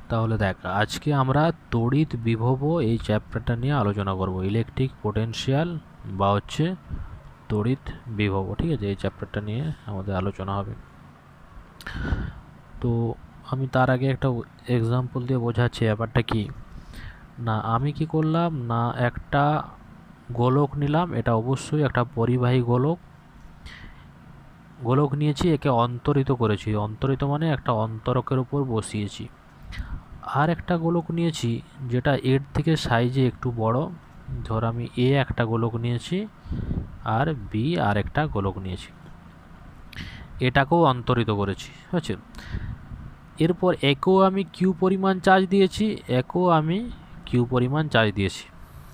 তাহলে দেখ, আজকে আমরা তড়িৎ বিভব এই চ্যাপ্টারটা নিয়ে আলোচনা করব, ইলেকট্রিক পোটেনশিয়াল বা হচ্ছে তড়িৎ বিভব। ঠিক আছে, এই চ্যাপ্টারটা নিয়ে আমাদের আলোচনা হবে। তো আমি তার আগে একটা এক্সাম্পল দিয়ে বোঝাচ্ছি ব্যাপারটা কি না। আমি কি করলাম না, একটা গোলক নিলাম, এটা অবশ্যই একটা পরিবাহী গোলক নিয়েছি, একে অন্তরিত করেছি। অন্তরিত মানে একটা অন্তরকের উপর বসিয়েছি। আর একটা গোলক নিয়েছি যেটা এর থেকে সাইজে একটু বড়। ধর আমি এ একটা গোলক নিয়েছি আর বি আর একটা গোলক নিয়েছি, এটাকেও অন্তরিত করেছি। হচ্ছে, এরপর একেও আমি কিউ পরিমাণ চার্জ দিয়েছি, একেও আমি কিউ পরিমাণ চার্জ দিয়েছি।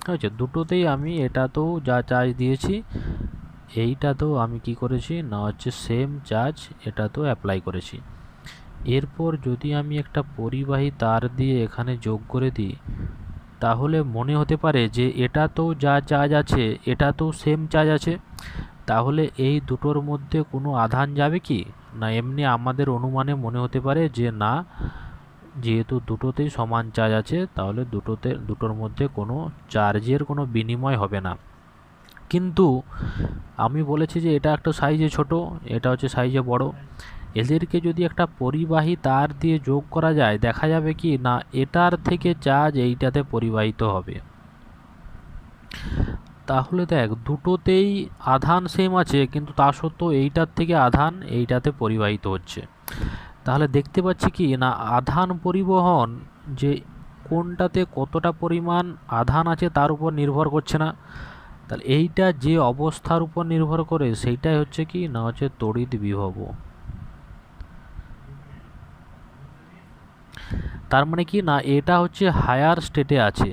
হচ্ছে, দুটোতেই আমি এটাতেও যা চার্জ দিয়েছি এইটাতেও আমি কি করেছি না হচ্ছে সেম চার্জ এটাতেও অ্যাপ্লাই করেছি। এরপর যদি আমি একটা পরিবাহী তার দিয়ে এখানে যোগ করে দিই, তাহলে মনে হতে পারে যে এটাতেও যা চার্জ আছে এটাতেও সেম চার্জ আছে, তাহলে এই দুটোর মধ্যে কোনো আধান যাবে কি না? এমনি আমাদের অনুমানে মনে হতে পারে যে না, যেহেতু দুটোতেই সমান চার্জ আছে তাহলে দুটোর মধ্যে কোনো চার্জের কোনো বিনিময় হবে না। কিন্তু আমি বলেছি যে এটা একটা সাইজে ছোট, এটা হচ্ছে সাইজে বড়। এদেরকে যদি একটা পরিবাহী তার দিয়ে যোগ করা যায়, দেখা যাবে কি না এটার থেকে চার্জ এইটাতে পরিবাহিত হবে। তাহলে দেখ, দুটোতেই আধান সেম আছে, কিন্তু তা সত্ত্বেও এইটার থেকে আধান এইটাতে পরিবাহিত হচ্ছে। তাহলে দেখতে পাচ্ছি কি না, আধান পরিবহন যে কোনটাতে কতটা পরিমাণ আধান আছে তার উপর নির্ভর করছে না। তাহলে এইটা যে অবস্থার উপর নির্ভর করে সেইটাই হচ্ছে কি না হচ্ছে তড়িৎ বিভব। তার মানে কি না, এটা হচ্ছে হায়ার স্টেটে আছে,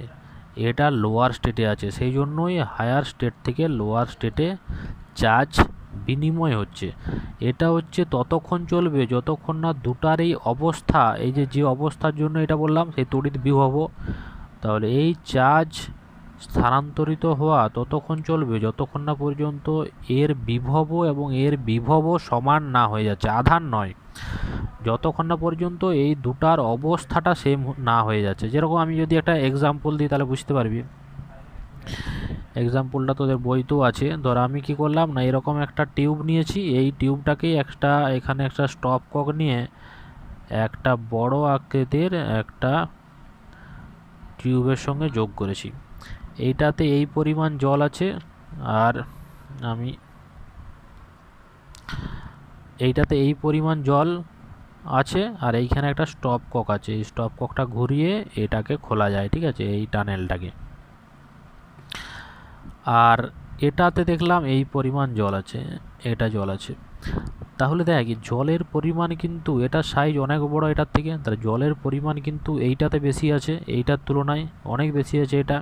এটা লোয়ার স্টেটে আছে, সেই জন্যই হায়ার স্টেট থেকে লোয়ার স্টেটে চার্জ বিনিময় হচ্ছে। এটা হচ্ছে ততক্ষণ চলবে যতক্ষণ না দুটার এই অবস্থা, এই যে অবস্থার জন্য এটা বললাম সেই তড়িৎ বিভব, তাহলে এই চার্জ স্থানান্তরিত হওয়া ততক্ষণ চলবে যতক্ষণ না পর্যন্ত এর বিভব এবং এর বিভব সমান না হয়ে যাচ্ছে, আধান নয়, যতক্ষণ না পর্যন্ত এই দুটার অবস্থাটা সেম না হয়ে যাচ্ছে। যেরকম আমি যদি একটা এক্সাম্পল দিই তাহলে বুঝতে পারবি। এক্সাম্পলটা তোদের বইতেও আছে। ধর আমি কি করলাম না, এরকম একটা টিউব নিয়েছি, এই টিউবটাকেই এখানে একটা স্টপ কক নিয়ে একটা বড় আকৃতির একটা টিউবের সঙ্গে যোগ করেছি। এইটাতে এই পরিমাণ জল আছে, আর আমি এইটাতে এই পরিমাণ জল আছে, আর এইখানে একটা স্টপ কক আছে। এই স্টপ ককটা ঘুরিয়ে এটাকে খোলা যায়, ঠিক আছে, এই টানেলটাকে। আর এটাতে দেখলাম এই পরিমাণ জল আছে, এটা জল আছে। তাহলে দেখ, জলের পরিমাণ কিন্তু এটার সাইজ অনেক বড় এটার থেকে, তাহলে জলের পরিমাণ কিন্তু এইটাতে বেশি আছে, এইটার তুলনায় অনেক বেশি আছে এটা।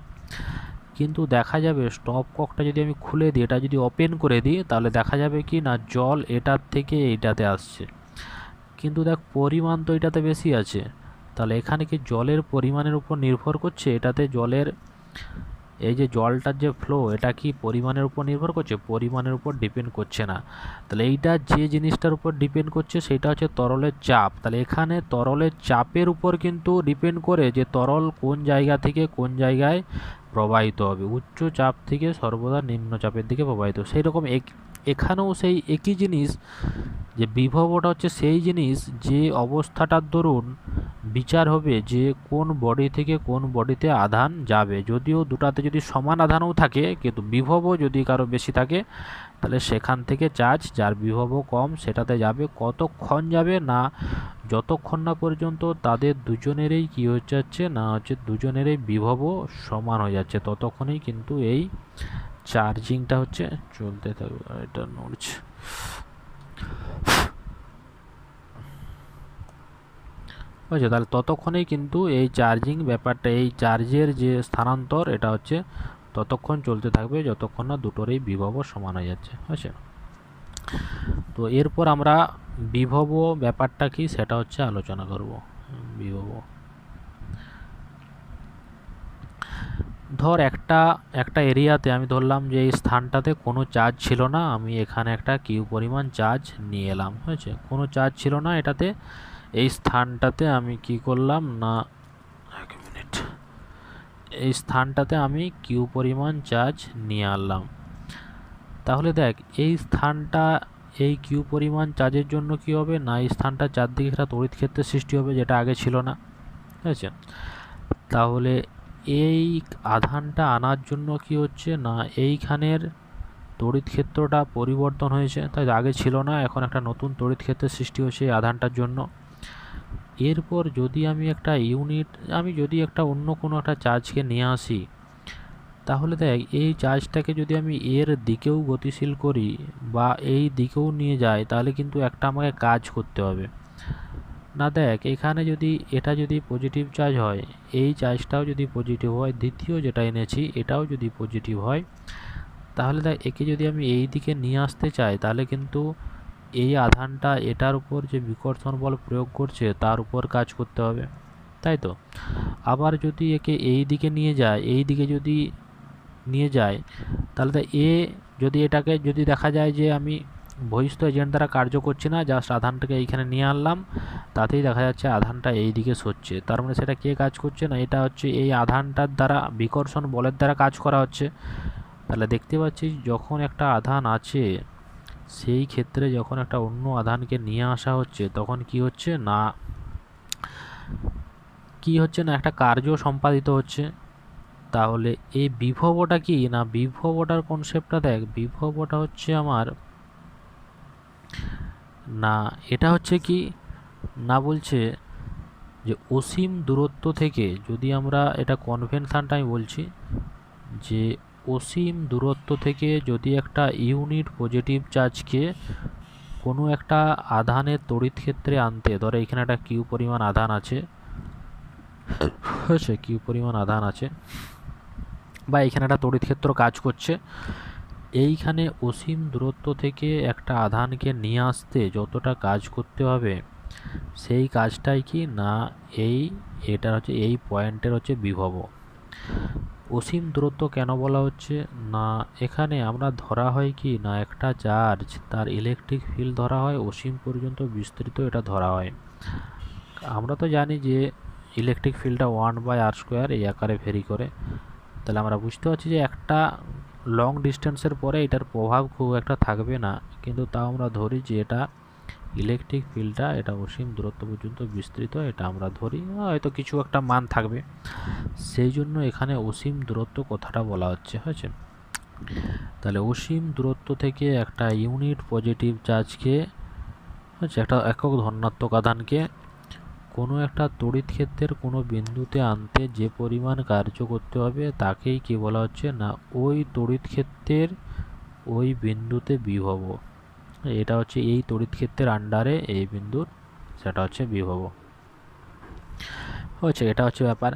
কিন্তু দেখা যাবে স্টপ ককটা যদি আমি খুলে দিই, এটা যদি ওপেন করে দিই, তাহলে দেখা যাবে কি না জল এটার থেকে এইটাতে আসছে, কিন্তু দেখ পরিমাণ তো এটাতে বেশি আছে। তাহলে এখানে কি জলের পরিমাণের উপর নির্ভর করছে? এটাতে জলের এই যে জলটার যে ফ্লো, এটা কি পরিমাণের উপর নির্ভর করছে? পরিমাণের উপর ডিপেন্ড করছে না। তাহলে এইটা যে জিনিসটার উপর ডিপেন্ড করছে সেটা হচ্ছে তরলের চাপ। তাহলে এখানে তরলের চাপের উপর কিন্তু ডিপেন্ড করে যে তরল কোন জায়গা থেকে কোন জায়গায় প্রবাহিত হবে, উচ্চ চাপ থেকে সর্বদা নিম্ন চাপের দিকে প্রবাহিত। সেই রকম এখানেও সেই একই জিনিস, যে বিভবটা হচ্ছে সেই জিনিস যে অবস্থাটার দরুন বিচার হবে যে কোন বডি থেকে কোন বডিতে আধান যাবে। যদিও দুটাতে যদি সমান আধানও থাকে, কিন্তু বিভব যদি কারো বেশি থাকে, তাহলে সেখান থেকে চার্জ যার বিভব কম সেটাতে যাবে। কতক্ষণ যাবে না, যতক্ষণ না পর্যন্ত তাদের দুজনেরই কী হচ্ছে যাচ্ছে না হচ্ছে দুজনেরই বিভব সমান হয়ে যাচ্ছে, ততক্ষণই কিন্তু এই চার্জিংটা হচ্ছে চলতে থাকবে। এটা নড়ছে। বুঝছো? তাহলে ততক্ষণেই কিন্তু এই চার্জিং ব্যাপারটা, এই চার্জের যে স্থানান্তর, এটা হচ্ছে ততক্ষণ চলতে থাকবে যতক্ষণ না দুটোরই বিভব সমান হয়ে যাচ্ছে। বুঝছো? তো এরপর আমরা বিভব ব্যাপারটা কি সেটা হচ্ছে আলোচনা করব। বিভব, ধর একটা এরিয়াতে আমি ধরলাম যে এই স্থানটাতে কোনো চার্জ ছিল না, আমি এখানে একটা কিউ পরিমাণ চার্জ নিয়ে এলাম। হয়েছে, কোনো চার্জ ছিল না এটাতে, এই স্থানটাতে আমি কি করলাম না, এক মিনিট, এই স্থানটাতে আমি কিউ পরিমাণ চার্জ নিয়ে আনলাম। তাহলে দেখ এই স্থানটা, এই কিউ পরিমাণ চার্জের জন্য কি হবে না, এই স্থানটা চারদিকে একটা তড়িৎ ক্ষেত্রের সৃষ্টি হবে, যেটা আগে ছিল না, ঠিক আছে। তাহলে এই আধানটা আনার জন্য কি হচ্ছে না, এইখানের তড়িৎ ক্ষেত্রটা পরিবর্তন হয়েছে, তাই আগে ছিল না, এখন একটা নতুন তড়িৎ ক্ষেত্রের সৃষ্টি হয়েছে এই আধানটার জন্য। এরপর যদি আমি একটা ইউনিট, আমি যদি একটা অন্য কোনো একটা চার্জকে নিয়ে আসি, তাহলে দেখ এই চার্জটাকে যদি আমি এর দিকেও গতিশীল করি বা এই দিকেও নিয়ে যাই, তাহলে কিন্তু একটা আমাকে কাজ করতে হবে না। দেখ এখানে যদি এটা যদি পজিটিভ চার্জ হয়, এই চার্জটাও যদি পজিটিভ হয়, দ্বিতীয় যেটা এনেছি এটাও যদি পজিটিভ হয়, তাহলে দেখ একে যদি আমি এই দিকে নিয়ে আসতে চাই, তাহলে কিন্তু এই আধানটা এটার উপর যে বিকর্ষণ বল প্রয়োগ করছে তার উপর কাজ করতে হবে, তাই তো। আবার যদি একে এই দিকে নিয়ে যায়, এই দিকে যদি নিয়ে যায়, তাহলে তো এ যদি এটাকে যদি দেখা যায় যে আমি বহিস্থ এজেন্ট দ্বারা কার্য করছি না, জাস্ট আধানটাকে এইখানে নিয়ে আনলাম, তাতেই দেখা যাচ্ছে আধানটা এই দিকে সরছে, তার মানে সেটা কে কাজ করছে না, এটা হচ্ছে এই আধানটার দ্বারা বিকর্ষণ বলের দ্বারা কাজ করা হচ্ছে। তাহলে দেখতে পাচ্ছি যখন একটা আধান আছে, সেই ক্ষেত্রে যখন একটা অন্য আধানকে নিয়ে আসা হচ্ছে, তখন কি হচ্ছে না, একটা কার্য সম্পাদিত হচ্ছে। তাহলে এই বিভবটা কি না, বিভবটার কনসেপ্টটা দেখ, বিভবটা হচ্ছে আমার না, এটা হচ্ছে কি না, বলছে যে অসীম দূরত্ব থেকে যদি আমরা, এটা কনভেনশনটা আমি বলছি, যে অসীম দূরত্ব থেকে যদি একটা ইউনিট পজিটিভ চার্জকে কোনো একটা আধানের তড়িৎ ক্ষেত্রে আনতে, ধরো এখানে একটা কিউ পরিমাণ আধান আছে, কিউ পরিমাণ আধান আছে, বা এখানে একটা তড়িৎ ক্ষেত্র কাজ করছে, এইখানে অসীম দূরত্ব থেকে একটা আধানকে নিয়ে আসতে যতটা কাজ করতে হবে, সেই কাজটাই কি না, এটা হচ্ছে এই পয়েন্টের হচ্ছে বিভব। অসীম দূরত্ব কেন বলা হচ্ছে না, এখানে আমরা ধরা হয় কি না, একটা চার্জ তার ইলেকট্রিক ফিল্ড ধরা হয় অসীম পর্যন্ত বিস্তৃত, এটা ধরা হয়। আমরা তো জানি যে ইলেকট্রিক ফিল্ডটা 1/r² এই আকারে ভেরি করে, তাহলে আমরা বুঝতে পারছি যে একটা লং ডিস্টেন্সের পরে এটার প্রভাব খুব একটা থাকবে না, কিন্তু তাও আমরা ধরি যে এটা ইলেকট্রিক ফিল্ডটা এটা অসীম দূরত্ব পর্যন্ত বিস্তৃত, এটা আমরা ধরি, হয়তো কিছু একটা মান থাকবে, সেই জন্য এখানে অসীম দূরত্ব কথাটা বলা হচ্ছে, হয়েছে। তাহলে অসীম দূরত্ব থেকে একটা ইউনিট পজিটিভ চার্জকে, হচ্ছে একটা একক ধনাত্মক আধানকে কোনো একটা তড়িৎ ক্ষেত্রের কোনো বিন্দুতে আনতে যে পরিমাণ কার্য করতে হবে, তাকেই কি বলা হচ্ছে না, ওই তড়িৎ ক্ষেত্রের ওই বিন্দুতে বিভব। এটা হচ্ছে এই তড়িৎ ক্ষেত্রের আন্ডারে এই বিন্দুর, সেটা হচ্ছে বিভব, হচ্ছে এটা হচ্ছে ব্যাপার।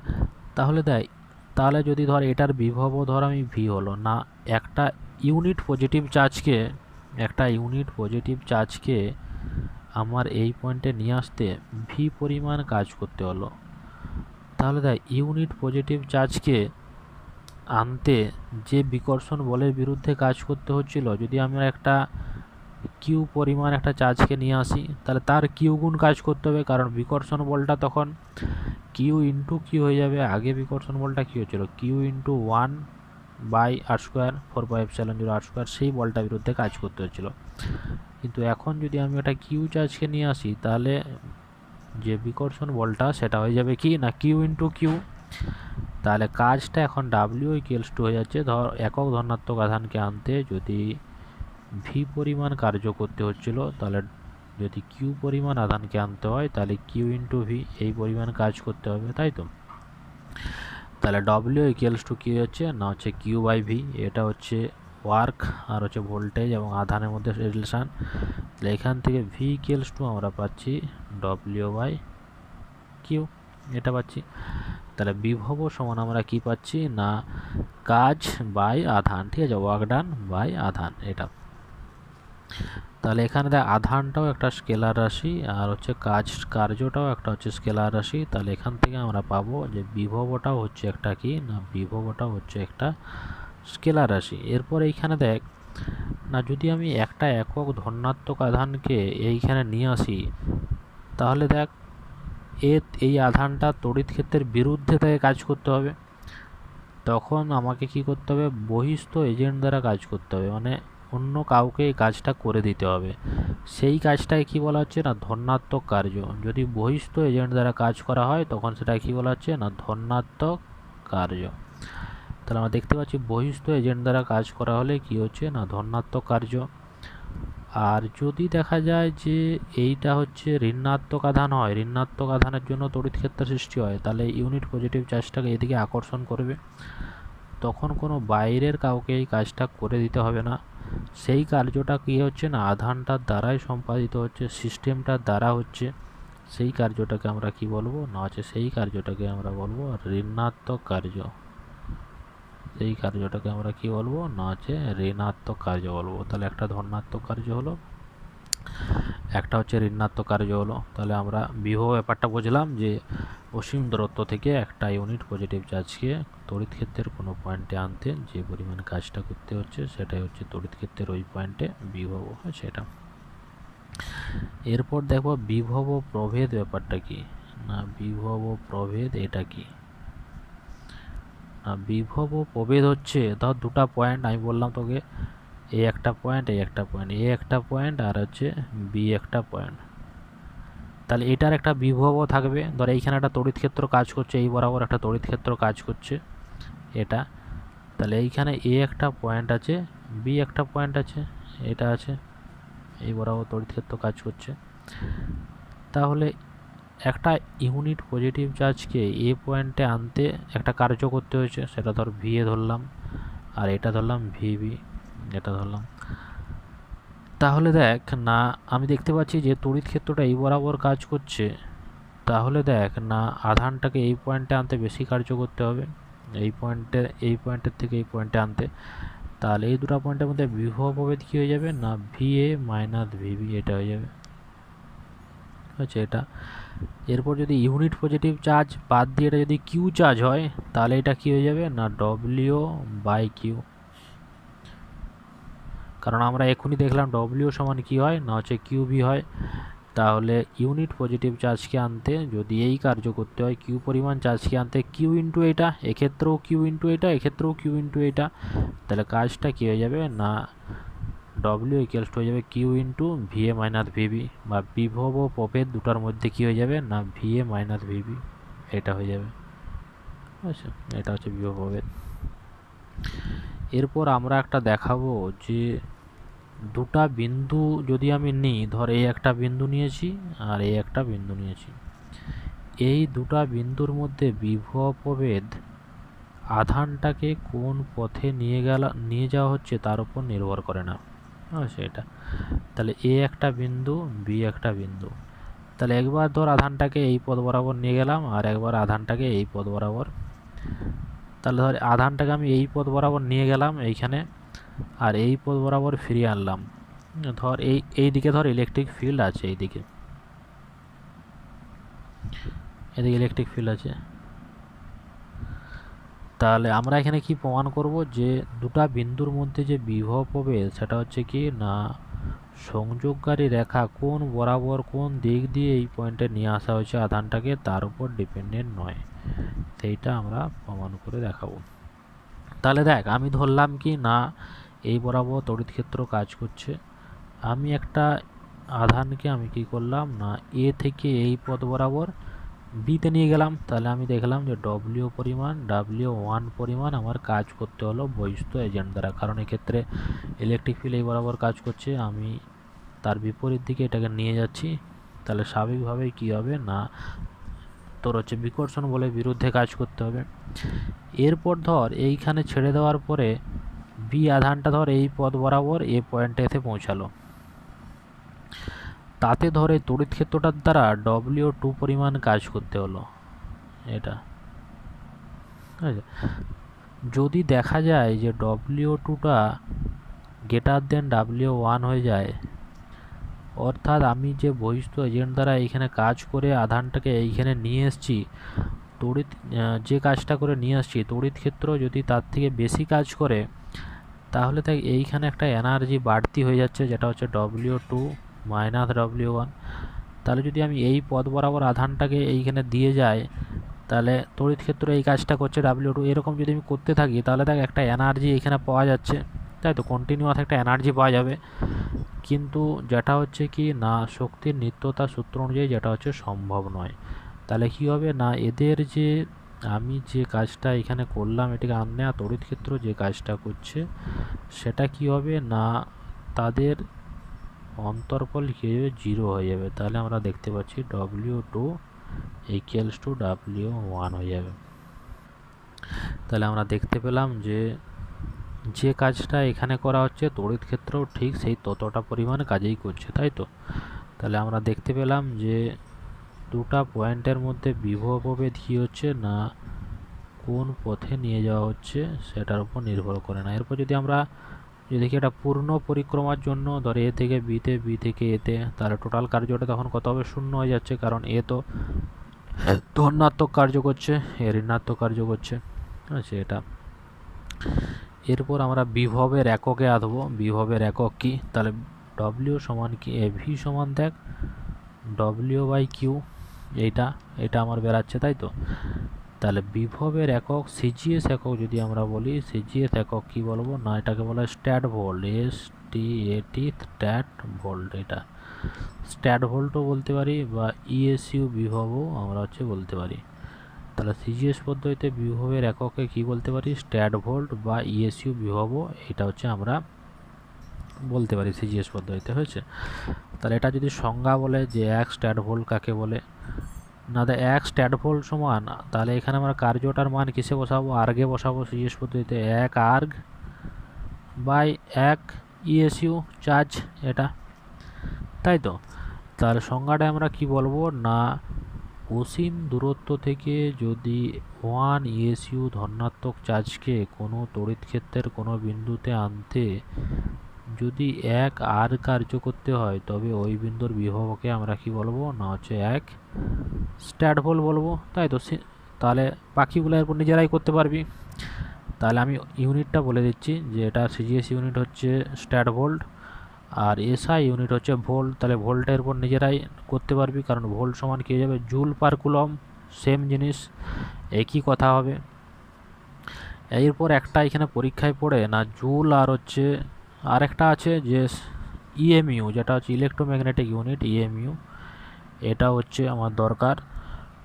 তাহলে যদি ধর এটার বিভব ধর আমি ভি হলো না, একটা ইউনিট পজিটিভ চার্জকে আমার এই পয়েন্টে নিয়ে আসতে ভি পরিমাণ কাজ করতে হলো। তাহলে ইউনিট পজিটিভ চার্জকে আনতে যে বিকর্ষণ বলের বিরুদ্ধে কাজ করতে হচ্ছিল, যদি আমরা একটা কিউ পরিমাণ একটা চার্জকে নিয়ে আসি, তাহলে তার কিউ গুণ কাজ করতে হবে, কারণ বিকর্ষণ বলটা তখন কিউ ইন্টু কিউ হয়ে যাবে। আগে বিকর্ষণ বলটা কী হচ্ছিল, কিউ ইন্টু 1/r², 4πε0r², সেই বলটার বিরুদ্ধে কাজ করতে হচ্ছিল। কিন্তু এখন যদি আমি একটা কিউ চার্জকে নিয়ে আসি, তাহলে যে বিকর্ষণ বলটা সেটা হয়ে যাবে কি না, কিউ ইন্টু কিউ। তাহলে কাজটা এখন ডাব্লিউ ইকুয়ালস টু হয়ে যাচ্ছে, ধর একক ধনাত্মক আধানকে আনতে যদি ভি পরিমাণ কার্য করতে হচ্ছিল, তাহলে যদি কিউ পরিমাণ আধানকে আনতে হয়, তাহলে কিউ ইন্টু ভি এই পরিমাণ কাজ করতে হবে, তাই তো। তাহলে ডব্লিউ ইকুয়ালস টু কী হচ্ছে না, হচ্ছে কিউ বাই ভি, এটা হচ্ছে ওয়ার্ক আর হচ্ছে ভোল্টেজ এবং আধানের মধ্যে রিলেশান। তাহলে এখান থেকে ভি ইকুয়ালস টু আমরা পাচ্ছি ডব্লিউ বাই কিউ, এটা পাচ্ছি। তাহলে বিভব সমান আমরা কি পাচ্ছি না, কাজ বাই আধান, ঠিক আছে, ওয়ার্ক ডান বাই আধান, এটা। তাহলে এখানে আধানটাও একটা স্কেলার রাশি আর হচ্ছে কার্যটাও একটা হচ্ছে স্কেলার রাশি। তাহলে এখান থেকে আমরা পাবো যে বিভবটাও হচ্ছে একটা কি না, বিভবটাও হচ্ছে একটা স্কেলার রাশি। এরপর এইখানে দেখ না, যদি আমি একটা একক ধনাত্মক আধানকে এইখানে নিয়ে আসি, তাহলে দেখ এই আধানটা তড়িৎ ক্ষেত্রের বিরুদ্ধে থেকে কাজ করতে হবে, তখন আমাকে কি করতে হবে, বহিস্থ এজেন্ট দ্বারা কাজ করতে হবে, মানে অন্য কাউকে এই কাজটা করে দিতে হবে। সেই কাজটাকে কি বলা হচ্ছে না ধনাত্মক কার্য। যদি বহিস্থ এজেন্ট দ্বারা কাজ করা হয় তখন সেটা কি বলা হচ্ছে না ধনাত্মক কার্য। তাহলে আমরা দেখতে পাচ্ছি বহিস্থ এজেন্ট দ্বারা কাজ করা হলে কি হচ্ছে না ধনাত্মক কার্য। আর যদি দেখা যায় যে এইটা হচ্ছে ঋণাত্মক আধান হয়, ঋণাত্মক আধানের জন্য তড়িৎ ক্ষেত্র সৃষ্টি হয়, তাহলে ইউনিট পজিটিভ চার্জটাকে এদিকে আকর্ষণ করবে, তখন কোনো বাইরের কাউকে এই কাজটা করে দিতে হবে না। সেই কার্যটা কী হচ্ছে না আধানটার দ্বারাই সম্পাদিত হচ্ছে, সিস্টেমটার দ্বারা হচ্ছে। সেই কার্যটাকে আমরা কি বলবো না হচ্ছে সেই কার্যটাকে আমরা বলবো ঋণাত্মক কার্য। সেই কার্যটাকে আমরা কি বলবো না হচ্ছে ঋণাত্মক কার্য বলবো। তাহলে একটা ধনাত্মক কার্য হলো, একটা হচ্ছে ঋণাত্মক কার্য হলো। তাহলে আমরা বিভব ব্যাপারটা বুঝলাম যে অসীম দূরত্ব থেকে একটা ইউনিট পজিটিভ চার্জকে তড়িৎ ক্ষেত্রের কোনো পয়েন্টে আনতে যে পরিমাণ কাজটা করতে হচ্ছে সেটাই হচ্ছে তড়িৎ ক্ষেত্রের ওই পয়েন্টে বিভব হয় সেটা। এরপর দেখো বিভব প্রভেদ ব্যাপারটা কি না, বিভব প্রভেদ এটা কি না, বিভব প্রভেদ হচ্ছে ধর দুটা পয়েন্ট আমি বললাম তোকে, এ একটা পয়েন্ট, এই একটা পয়েন্ট, এ একটা পয়েন্ট আর হচ্ছে বি একটা পয়েন্ট। তাহলে এটার একটা বিভব থাকবে, ধর এইখানে একটা তড়িৎ ক্ষেত্র কাজ করছে, এই বরাবর একটা তড়িৎ ক্ষেত্র কাজ করছে এটা। তাহলে এইখানে এ একটা পয়েন্ট আছে, বি একটা পয়েন্ট আছে, এটা আছে, এই বরাবর তড়িৎ ক্ষেত্র কাজ করছে। তাহলে একটা ইউনিট পজিটিভ চার্জকে এ পয়েন্টে আনতে একটা কার্য করতে হয়েছে, সেটা ধর ভি এ ধরলাম, আর এটা ধরলাম ভিবি, এটা ধরলাম। তাহলে দেখ না আমি দেখতে পাচ্ছি যে তড়িৎ ক্ষেত্রটা এই বরাবর কাজ করছে, তাহলে দেখ না আধানটাকে এই পয়েন্টে আনতে বেশি কার্য করতে হবে, এই পয়েন্টের থেকে এই পয়েন্টে আনতে। তাহলে এই দুটো পয়েন্টের মধ্যে বিভব প্রভেদ কী হয়ে যাবে না ভি এ মাইনাস ভিবি, এটা হয়ে যাবে আচ্ছা এটা। এরপর যদি ইউনিট পজিটিভ চার্জ বাদ দিয়ে এটা যদি কিউ চার্জ হয় তাহলে এটা কি হয়ে যাবে না ডব্লিউ বাই কিউ, কারণ আমরা এখনই দেখলাম ডব্লিউ সমান কি হয় না হচ্ছে কিউবি হয়। তাহলে ইউনিট পজিটিভ চার্জকে আনতে যদি এই কার্য করতে হয় কিউ পরিমাণ চার্জকে আনতে কিউ ইন্টু এটা, এক্ষেত্রেও কিউ ইন্টু এটা, এক্ষেত্রেও কিউ ইন্টু এটা, তাহলে কাজটা কী হয়ে যাবে না ডব্লিউ ইকুয়ালস হয়ে যাবে Q into V A minus VB, বা বিভব ও প্রভেদ দুটার মধ্যে কী হয়ে যাবে না ভি এ মাইনাস ভিবি, এটা হয়ে যাবে। আচ্ছা এটা হচ্ছে বিভব প্রভেদ। এরপর আমরা একটা দেখাবো যে দুটা বিন্দু যদি আমি নিই, ধর এই একটা বিন্দু নিয়েছি আর এই একটা বিন্দু নিয়েছি, এই দুটা বিন্দুর মধ্যে বিভব প্রভেদ আধানটাকে কোন পথে নিয়ে যাওয়া হচ্ছে তার উপর নির্ভর করে না। সেটা তাহলে এ একটা বিন্দু, বি একটা বিন্দু, তাহলে একবার ধর আধানটাকে এই পথ বরাবর নিয়ে গেলাম আর একবার আধানটাকে এই পথ বরাবর। তাহলে ধর আধানটাকে আমি এই পথ বরাবর নিয়ে গেলাম এইখানে, আর এই পথ বরাবর ফিরিয়ে আনলাম। ধর এই দিকে ধর ইলেকট্রিক ফিল্ড আছে, এদিকে ইলেকট্রিক ফিল্ড আছে। তাহলে আমরা এখানে কি প্রমাণ করব যে দুটা বিন্দুর মধ্যে যে বিভব প্রভেদ সেটা হচ্ছে কি না সংযোগকারী রেখা কোন বরাবর কোন দিক দিয়ে এই পয়েন্টে নিয়ে আসা হয়েছে আধানটাকে তার উপর ডিপেন্ডেন্ট নয়, সেইটা আমরা প্রমাণ করে দেখাবো। তাহলে দেখ আমি ধরলাম কি না এই বরাবর তড়িৎ ক্ষেত্র কাজ করছে, আমি একটা আধানকে আমি কি করলাম না এ থেকে এই পথ বরাবর বিতে নিয়ে গেলাম। তাহলে আমি দেখলাম যে W1 পরিমাণ আমার কাজ করতে হলো বহিস্থ এজেন্ট দ্বারা, কারণ এক্ষেত্রে ইলেকট্রিক ফিল্ড এই বরাবর কাজ করছে, আমি তার বিপরীত দিকে এটাকে নিয়ে যাচ্ছি। তাহলে স্বাভাবিকভাবেই কী হবে না তোর হচ্ছে বিকর্ষণ বলে বিরুদ্ধে কাজ করতে হবে। এরপর ধর এইখানে ছেড়ে দেওয়ার পরে বি আধানটা ধর এই পথ বরাবর এ পয়েন্টে এসে পৌঁছালো, তাতে ধরে তড়িৎ ক্ষেত্রটার দ্বারা W2 পরিমাণ কাজ করতে হলো এটা। যদি দেখা যায় যে W2টা গ্রেটার দেন W1 হয়ে যায়, অর্থাৎ আমি যে বহিস্থ এজেন্ট দ্বারা এইখানে কাজ করে আধানটাকে এইখানে নিয়ে এসেছি, যে কাজটা করে নিয়ে আসছি তড়িৎ ক্ষেত্র যদি তার থেকে বেশি কাজ করে, তাহলে তাই এইখানে একটা এনার্জি বাড়তি হয়ে যাচ্ছে যেটা হচ্ছে W2 মাইনাস W1। তাহলে যদি আমি এই পথ বরাবর আধানটাকে এইখানে দিয়ে যাই, তাহলে তড়িৎ ক্ষেত্র এই কাজটা করছে W2। এরকম যদি আমি করতে থাকি তাহলে দেখ একটা এনার্জি এখানে পাওয়া যাচ্ছে, তাই তো কন্টিনিউয়াস একটা এনার্জি পাওয়া যাবে। কিন্তু যেটা হচ্ছে কি না, শক্তির নিত্যতা সূত্র অনুযায়ী যেটা হচ্ছে সম্ভব নয়। তাহলে কি হবে না, এদের যে আমি যে কাজটা এখানে করলাম এটাকে আনলে আর তড়িৎ ক্ষেত্র যে কাজটা করছে সেটা কি হবে না, তাদের অন্তরফল কি হয়ে যাবে, 0 হয়ে যাবে। তাহলে আমরা দেখতে পাচ্ছি W2 ইকুয়ালস টু W1 হয়ে যাবে। তাহলে আমরা দেখতে পেলাম যে যে কাজটা এখানে করা হচ্ছে তড়িৎ ক্ষেত্রও ঠিক সেই ততটা পরিমাণ কাজেই করছে, তাই তো। তাহলে আমরা দেখতে পেলাম যে দুটা পয়েন্টের মধ্যে বিভব প্রভেদ কী হচ্ছে না, কোন পথে নিয়ে যাওয়া হচ্ছে সেটার উপর নির্ভর করে না। এরপর যদি আমরা দেখি এটা পূর্ণ পরিক্রমার জন্য ধরে এ থেকে বিতে, বি থেকে এতে, তাহলে টোটাল কার্যটা তখন কত হবে, 0 হয়ে যাচ্ছে, কারণ এ তো ধনাত্মক কার্য করছে, এ ঋণাত্মক কার্য করছে। আচ্ছা, এটা এরপর আমরা বিভবের এককে আসবো। বিভবের একক কি, তাহলে ডব্লিউ সমান কি, ভি সমান দেখ W/Q, এইটা আমার বেরাচ্ছে, তাই তো। তাহলে বিভবের একক সিজিএস একক যদি আমরা বলি, সিজিএস একক কি বলবো না, এটাকে বলা হয় stat volt, STAT stat volt. এটা স্ট্যাট ভোল্টও বলতে পারি বা ESU বিভবও আমরা বলতে পারি। তাহলে সিজিএস পদ্ধতিতে বিভবের এককে কি বলতে পারি, স্ট্যাট ভোল্ট বা ESU বিভবও এটা আমরা বলতে পারি সিজিএস পদ্ধতিতে, হয়েছে। তাহলে এটা যদি সংজ্ঞা বলে যে 1 স্ট্যাট ভোল্ট কাকে বলে না, 1 স্ট্যাট ভোল্ট সমান, তাহলে এখানে আমরা কার্যটার মান কিসে বসাবো, আর্গে বসাবো সিজিএস পদ্ধতিতে, 1 আর্গ বাই 1 ESU চার্জ, এটা, তাই তো। তার সংজ্ঞাটা আমরা কি বলবো না, অসীম দূরত্ব থেকে যদি 1 ESU ধনাত্মক চার্জকে কোনো তড়িৎ ক্ষেত্রের কোনো বিন্দুতে আনতে যদি 1 আর কার্য করতে হয়, তবে ওই বিন্দুর বিভবকে আমরা কি বলবো না 1 স্ট্যাট ভোল্ট বলবো, তাই তো। তাহলে বাকিগুলো এরপর নিজেরাই করতে পারবি। তাহলে আমি ইউনিটটা বলে দিচ্ছি যে এটা সিজিএস ইউনিট হচ্ছে স্ট্যাট ভোল্ট আর এসআই ইউনিট হচ্ছে ভোল্ট। তাহলে ভোল্টের উপর নিজেরাই করতে পারবি, কারণ ভোল্ট সমান কী হয়ে যাবে, জুল পার কুলম, সেম জিনিস, একই কথা হবে। এরপর একটা এখানে পরীক্ষায় পড়ে না জুল আর আরেকটা আছে যে ইএমইউ, যেটা হচ্ছে ইলেকট্রোম্যাগনেটিক ইউনিট, ইএমইউ, এটা আমার দরকার।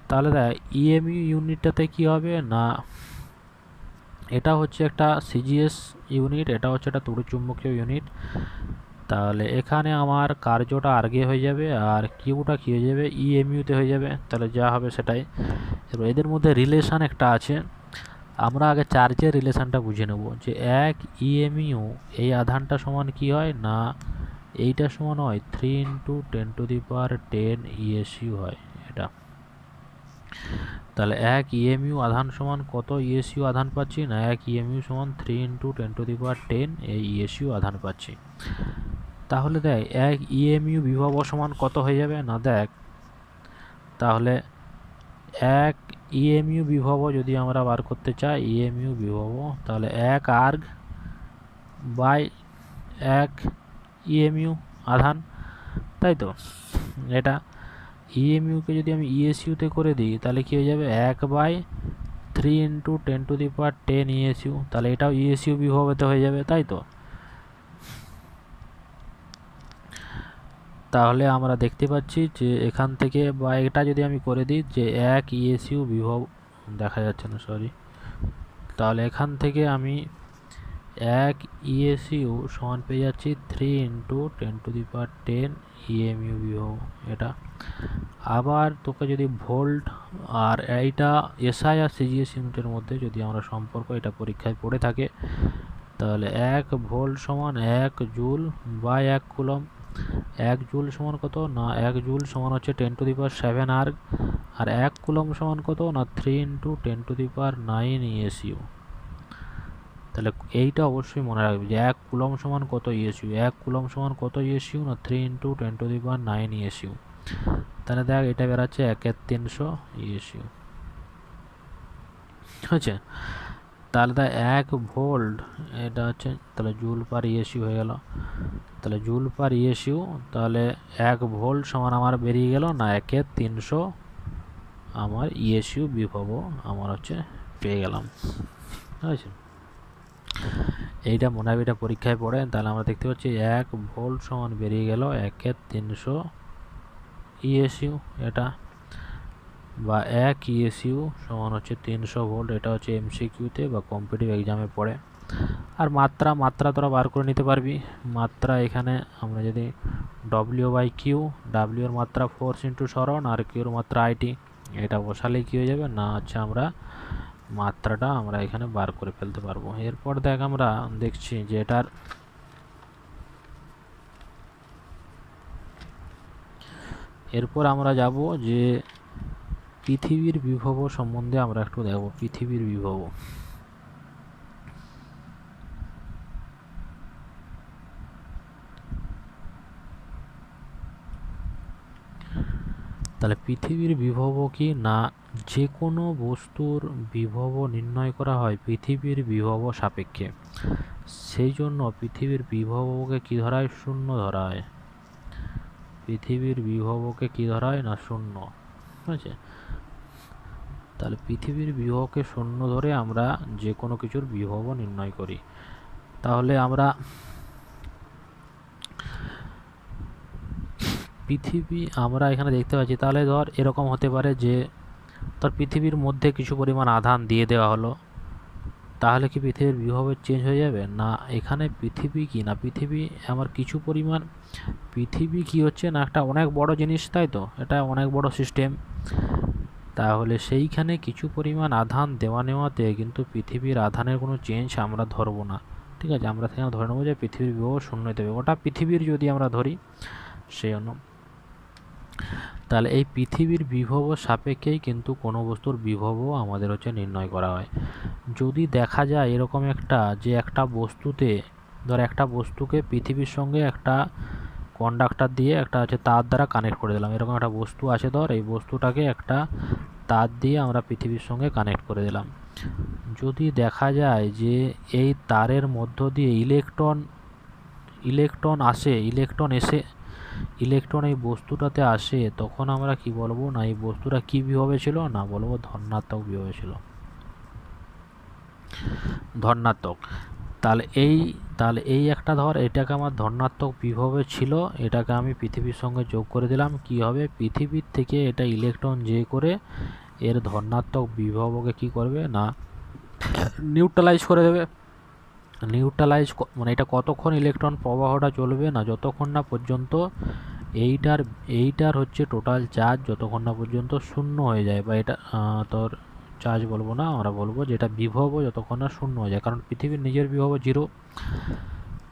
তাহলে দেখ ইএমইউ ইউনিটটাতে কি হবে না, এটা একটা সিজিএস ইউনিট, এটা একটা তড়িৎচুম্বকীয় ইউনিট। তাহলে এখানে আমার কার্যটা আর্গে হয়ে যাবে আর কিউটা কী হয়ে যাবে, ইএমইউতে হয়ে যাবে। তাহলে যা হবে সেটাই। এবার এদের মধ্যে রিলেশান একটা আছে, আমরা আগে চার্জের রিলেশানটা বুঝে নেব যে 1 ইএমইউ এই আধানটা সমান কি হয় না, এইটা সমান হয় 3 × 10⁻10 ESU হয়, এটা। তাহলে 1 ইএমইউ আধান সমান কত ESU আধান পাচ্ছি না, 1 ইএমইউ সমান 3 × 10⁻10 এই ESU আধান পাচ্ছি। তাহলে দেখ 1 ইএমইউ বিভব সমান কত হয়ে যাবে না, দেখ তাহলে 1 ইএমইউ বিভব যদি আমরা বার করতে চাই, ইএমইউ বিভব, তাহলে 1 আর্গ বাই 1 ইএমইউ আধান, তাই তো। এটা ইএমইউকে যদি আমি ইএসইউতে করে দিই তাহলে কী হয়ে যাবে, 1/3 × 10⁻10 ESU, তাহলে এটাও ESU বিভবতে হয়ে যাবে, তাই তো। তাহলে আমরা দেখতে পাচ্ছি যে এখান থেকে বা এটা যদি আমি করে দিই যে 1 ESU বিভব, দেখা যাচ্ছে না সরি, তাহলে এখান থেকে আমি 1 ESU সমান পেয়ে যাচ্ছি 3 × 10⁻10 EMU বিভব, এটা। আবার তোকে যদি ভোল্ট আর এইটা এসআই আর সিজিএস ইউনিটের মধ্যে যদি আমরা সম্পর্ক এটা পরীক্ষায় পড়ে থাকে, তাহলে 1 ভোল্ট সমান 1 জুল বাই 1 কুলম। 1 জুল সমান কত না, 1 জুল সমান হচ্ছে 10⁻7 আর্গ, আর 1 কুলম সমান কত না 3 × 10⁻9 ESU। তাহলে এইটা অবশ্যই মনে রাখবে যে 1 কুলম সমান কত ESU, 1 কুলম সমান কত ESU না 3 × 10⁻9 ESU। তাহলে দেখ এটা বেরাচ্ছে 1/300 ESU, হয়েছে। তাহলে তা 1 ভোল্ট, এটা হচ্ছে তাহলে জুল পার ইএসইউ হয়ে গেল। তাহলে জুল পার ইএসইউ, তাহলে 1 ভোল্ট সমান আমার বেরিয়ে গেল না 1 × 300 আমার ইএসইউ বিভবও আমার হচ্ছে পেয়ে গেলাম। ঠিক আছে, এইটা মনে হয় এটা পরীক্ষায় পড়ে। তাহলে আমরা দেখতে পাচ্ছি 1 ভোল্ট সমান বেরিয়ে গেল 1 × 300 ইএসইউ, এটা বা 1 ইএসইউ সমান হচ্ছে 300 ভোল্ট। এটা হচ্ছে এমসিকিউতে বা কম্পিটিটিভ এক্সামে পড়ে। আর মাত্রা তোরা বার করে নিতে পারবি। মাত্রা এখানে আমরা যদি W/Q, W এর মাত্রা ফোর্স ইন্টু সরণ, আর কিউর মাত্রা আইটি, এটা বসালেই কী হয়ে যাবে না হচ্ছে আমরা মাত্রাটা আমরা এখানে বার করে ফেলতে পারবো। এরপর দেখ আমরা দেখছি যে এটার এরপর আমরা যাব যে পৃথিবীর বিভব সম্বন্ধে আমরা একটু দেখব। পৃথিবীর বিভব, তাহলে পৃথিবীর বিভব কি না, যে কোনো বস্তুর বিভব নির্ণয় করা হয় পৃথিবীর বিভব সাপেক্ষে। সেই জন্য পৃথিবীর বিভবকে কি ধরা হয়? শূন্য ধরা হয়। পৃথিবীর বিভবকে কি ধরা হয় না শূন্য। ঠিক আছে, তাহলে পৃথিবীর বিভবকে শূন্য ধরে আমরা যে কোনো কিছুর বিভব নির্ণয় করি। তাহলে আমরা পৃথিবী আমরা এখানে দেখতে পাচ্ছি, তাহলে ধর এরকম হতে পারে যে ধর পৃথিবীর মধ্যে কিছু পরিমাণ আধান দিয়ে দেওয়া হলো, তাহলে কি পৃথিবীর বিভবের চেঞ্জ হয়ে যাবে না? এখানে পৃথিবী কি না, পৃথিবী আমার কিছু পরিমাণ, পৃথিবী কি হচ্ছে না একটা অনেক বড় জিনিস, তাই তো, এটা অনেক বড় সিস্টেম। তাহলে সেইখানে কিছু পরিমাণ আধান দেওয়া নেওয়াতে কিন্তু পৃথিবীর আধানের কোনো চেঞ্জ আমরা ধরবো না। ঠিক আছে, আমরা সেখানে ধরে নেবো যে পৃথিবীর বিভব শূন্য দেবে, ওটা পৃথিবীর যদি আমরা ধরি সেই জন্য। তাহলে এই পৃথিবীর বিভব সাপেক্ষেই কিন্তু কোনো বস্তুর বিভবও আমাদের হচ্ছে নির্ণয় করা হয়। যদি দেখা যায় এরকম একটা যে একটা বস্তুতে ধর একটা বস্তুকে পৃথিবীর সঙ্গে একটা কন্ডাক্টর দিয়ে একটা হচ্ছে তার দ্বারা কানেক্ট করে দিলাম, এরকম একটা বস্তু আছে, ধর এই বস্তুটাকে একটা তার দিয়ে আমরা পৃথিবীর সঙ্গে কানেক্ট করে দিলাম। যদি দেখা যায় যে এই তারের মধ্য দিয়ে ইলেকট্রন এই বস্তুটাতে আসে, তখন আমরা কি বলবো না এই বস্তুটা কি বিভবে ছিল না, বলবো ধনাত্মক বিভবে ছিল, ধনাত্মক। তাহলে এই একটা ধর এটাকে আমার ধনাত্মক বিভবে ছিল, এটাকে আমি পৃথিবীর সঙ্গে যোগ করে দিলাম, কি হবে পৃথিবীর থেকে এটা ইলেকট্রন যে করে এর ধনাত্মক বিভবকে কি করবে না নিউট্রালাইজ করে দেবে। নিউট্রালাইজ মানে এটা কতক্ষণ ইলেকট্রন প্রবাহটা চলবে না, যতক্ষণ না পর্যন্ত এইটার হচ্ছে টোটাল চার্জ যতক্ষণ না পর্যন্ত শূন্য হয়ে যায়, বা এটা তোর চার্জ বলবো না, আমরা বলবো যেটা বিভব যতক্ষণ না শূন্য হয়ে যায়। কারণ পৃথিবীর নিজের বিভব 0।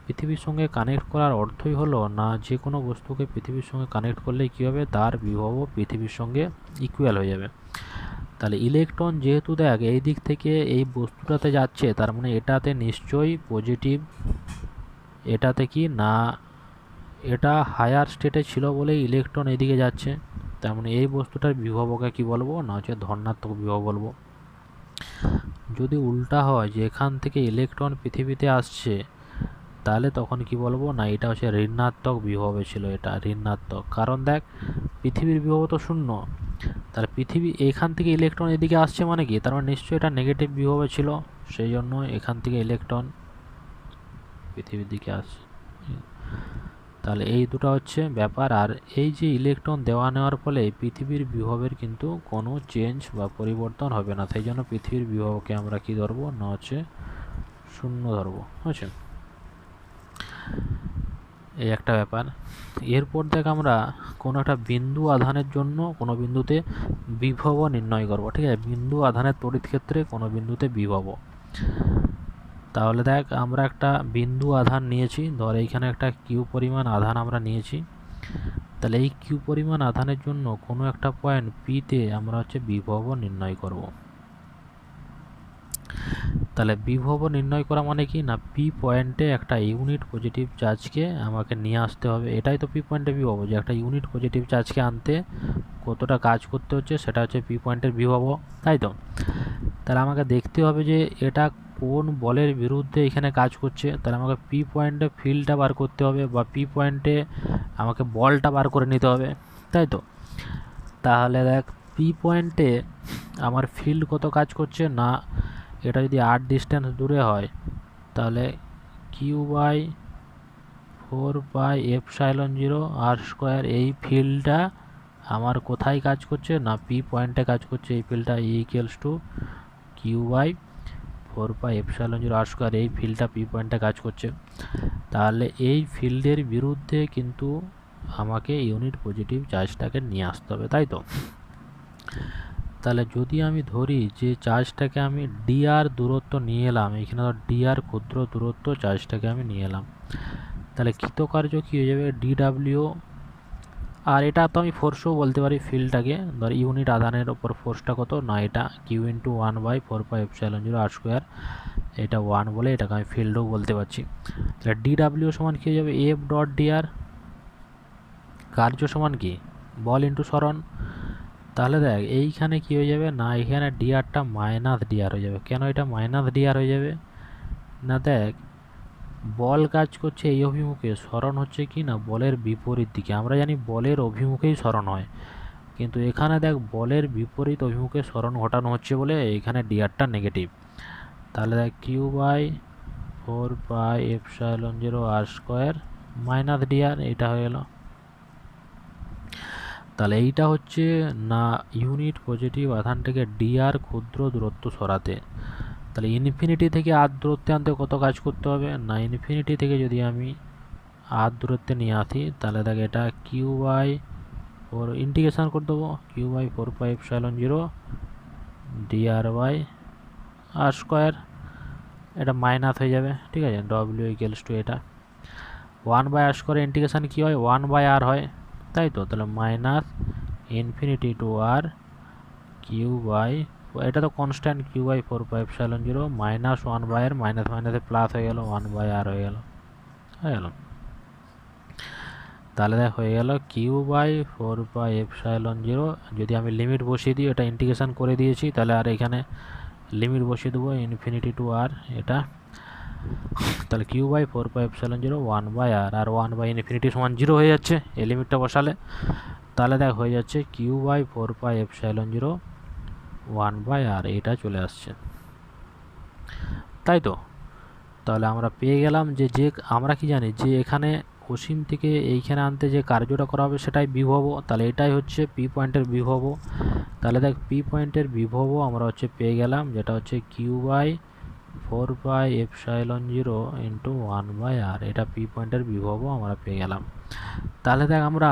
পৃথিবীর সঙ্গে কানেক্ট করার অর্থই হলো না যে কোনো বস্তুকে পৃথিবীর সঙ্গে কানেক্ট করলে কী হবে, তার বিভব পৃথিবীর সঙ্গে ইকুয়াল হয়ে যাবে। তাহলে ইলেকট্রন যেহেতু দেখ এই দিক থেকে এই বস্তুটাতে যাচ্ছে, তার মানে এটাতে নিশ্চয়ই পজিটিভ, এটাতে কি না এটা হায়ার স্টেটে ছিল বলে ইলেকট্রন এদিকে যাচ্ছে, তার মানে এই বস্তুটার বিভবকে কি বলবো না হচ্ছে ধনাত্মক বিভব বলবো। যদি উল্টা হয় যে এখান থেকে ইলেকট্রন পৃথিবীতে আসছে, তাহলে তখন কি বলবো না এটা হচ্ছে ঋণাত্মক বিভবে ছিল, এটা ঋণাত্মক। কারণ দেখ পৃথিবীর বিভব তো শূন্য, তাহলে পৃথিবী এখান থেকে ইলেকট্রন এদিকে আসছে মানে কি, তার মানে নিশ্চয়ই এটা নেগেটিভ বিভবে ছিল, সেই জন্য এখান থেকে ইলেকট্রন পৃথিবীর দিকে আসছে। তাহলে এই দুটো হচ্ছে ব্যাপার। আর এই যে ইলেকট্রন দেওয়া নেওয়ার ফলে পৃথিবীর বিভবের কিন্তু কোনো চেঞ্জ বা পরিবর্তন হবে না, সেই জন্য পৃথিবীর বিভবকে আমরা কি ধরবো না হচ্ছে শূন্য ধরবো। বুঝছে, এই একটা ব্যাপার। এরপর দেখ আমরা কোনো একটা বিন্দু আধানের জন্য কোনো বিন্দুতে বিভব নির্ণয় করব। ঠিক আছে, বিন্দু আধানের তড়িৎ ক্ষেত্রে কোনো বিন্দুতে বিভব। তাহলে দেখ আমরা একটা বিন্দু আধান নিয়েছি, ধর এইখানে একটা কিউ পরিমাণ আধান আমরা নিয়েছি। তাহলে এই কিউ পরিমাণ আধানের জন্য কোনো একটা পয়েন্ট পিতে আমরা হচ্ছে বিভব নির্ণয় করব। তাহলে বিভব নির্ণয় করা মানে কি না পি পয়েন্টে একটা ইউনিট পজিটিভ চার্জকে আমাকে নিয়ে আসতে হবে, এটাই তো পি পয়েন্টে বিভব, যে একটা ইউনিট পজিটিভ চার্জকে আনতে কতটা কাজ করতে হচ্ছে সেটা হচ্ছে পি পয়েন্টের বিভব, তাই তো। তাহলে আমাকে দেখতে হবে যে এটা কোন বলের বিরুদ্ধে এখানে কাজ করছে, তাহলে আমাকে পি পয়েন্টে ফিল্ডটা বার করতে হবে বা পি পয়েন্টে আমাকে বলটা বার করে নিতে হবে, তাই তো। তাহলে দেখ পি পয়েন্টে আমার ফিল্ড কত কাজ করছে না, এটা যদি আর ডিস্টেন্স দূরে হয় তাহলে Q/4πε0 r², এই ফিল্ডটা আমার কোথায় কাজ করছে না পি পয়েন্টে কাজ করছে। এই ফিল্ডটা Q/4πε0 r², এই ফিল্ডটা পি পয়েন্টে কাজ করছে। তাহলে এই ফিল্ডের বিরুদ্ধে কিন্তু আমাকে ইউনিট পজিটিভ চার্জটাকে নিয়ে আসতে হবে, তাই তো। তাহলে যদি আমি ধরি যে চার্জটাকে আমি dr দূরত্ব নিয়ে এলাম, এখানে তো dr ক্ষুদ্র দূরত্ব চার্জটাকে আমি নিয়ে এলাম, তাহলে কৃতকার্য কী হয়ে যাবে dw। আর এটা তো আমি ফোর্সও বলতে পারি ফিল্ডটাকে, ধর ইউনিট আধানের ওপর ফোর্সটা কত না, এটা Q×1/4πε0 r², এটা 1 বলে এটাকে আমি ফিল্ডও বলতে পারছি। তাহলে dw সমান কী হয়ে যাবে F.dr, কার্য সমান কি বল ইন্টু সরণ। তাহলে দেখ এইখানে কি হয়ে যাবে না, এখানে ডিআরটা -dr হয়ে যাবে। কেন এটা -dr হয়ে যাবে না, দেখ বল কাজ করছে এই অভিমুখে, সরণ হচ্ছে কি না বলের বিপরীত দিকে। আমরা জানি বলের অভিমুখেই সরণ হয়, কিন্তু এখানে দেখ বলের বিপরীত অভিমুখে সরণ ঘটানো হচ্ছে বলে এখানে ডিআরটা নেগেটিভ। তাহলে দেখ Q/4πε0 r² -dr, এটা হয়ে গেল। তাহলে এইটা হচ্ছে না ইউনিট পজিটিভ আধানটাকে dr ক্ষুদ্র দূরত্ব সরাতে। তাহলে ইনফিনিটি থেকে আর দূরত্বে আনতে কত কাজ করতে হবে না, ইনফিনিটি থেকে যদি আমি আর দূরত্বে নিয়ে আসি তাহলে দেখ এটা Q/4 ইন্টিগ্রেশন করে দেবো, Q/4πε0 dr/r², এটা মাইনাস হয়ে যাবে, ঠিক আছে। W = এটা 1/r² ইন্টিগ্রেশন কী হয় 1/r হয়, তাই তো। তাহলে -∞ to r Q/, এটা তো কনস্ট্যান্ট Q/4πε0 -1/r, মাইনাস মাইনাসে প্লাস হয়ে গেল 1/r হয়ে গেল। তাহলে দেখ হয়ে গেল Q/4πε0, যদি আমি লিমিট বসিয়ে দিই, এটা ইন্টিগ্রেশন করে দিয়েছি, তাহলে আর এখানে লিমিট বসিয়ে দেবো ∞ to r এটা। তাহলে Q/4πε0 1/r, আর 1/∞ সমান 0 হয়ে যাচ্ছে এই লিমিটটা বসালে। তাহলে দেখ হয়ে যাচ্ছে Q/4πε0 1/r, এটা চলে আসছে, তাই তো। তাহলে আমরা পেয়ে গেলাম যে আমরা কি জানি যে এখানে অসীম থেকে এইখানে আনতে যে কার্যটা করা হবে সেটাই বিভব। তাহলে এটাই হচ্ছে পি পয়েন্টের বিভব। তাহলে দেখ পি পয়েন্টের বিভব আমরা হচ্ছে পেয়ে গেলাম, যেটা হচ্ছে Q/4πε0 × 1/r, এটা পি পয়েন্টের বিভব আমরা পেয়ে গেলাম। তাহলে দেখ আমরা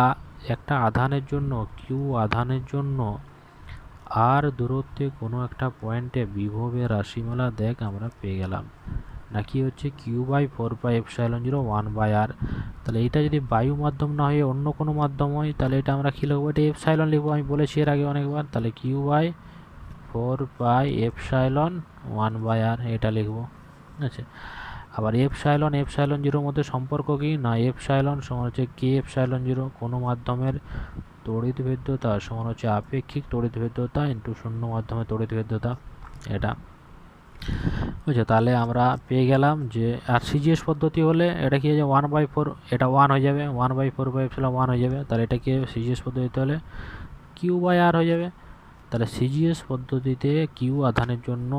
একটা আধানের জন্য কিউ আধানের জন্য আর দূরত্বে কোনো একটা পয়েন্টে বিভবের রাশিমালা দেখ আমরা পেয়ে গেলাম, নাকি হচ্ছে Q/4πε0 1/r। তাহলে এইটা যদি বায়ু মাধ্যম না হয়ে অন্য কোনো মাধ্যম হয় তাহলে এটা আমরা কী লিখবো, এটা এপসাইলন লিখবো, আমি বলেছি এর আগে অনেকবার। তাহলে Q/4πε 1/r এটা লিখবো, আচ্ছা। আবার এপসাইলন মধ্যে সম্পর্ক কি না, এপসাইলন সমান হচ্ছে K∈0, কোনো মাধ্যমের তড়িৎ ভেদ্যতা সমান হচ্ছে আপেক্ষিক তড়িৎ ভেদ্যতা ইন্টু শূন্য মাধ্যমে তড়িৎ ভেদ্যতা, এটা বুঝছো। তাহলে আমরা পেয়ে গেলাম যে আর সিজিএস পদ্ধতি হলে এটা কি হয়ে যাবে 1/4, এটা 1 হয়ে যাবে, 1/4πε 1 হয়ে যাবে। তাহলে এটা কি সিজিএস পদ্ধতিতে হলে Q/r হয়ে যাবে। তাহলে সিজিএস পদ্ধতিতে কিউ আধানের জন্য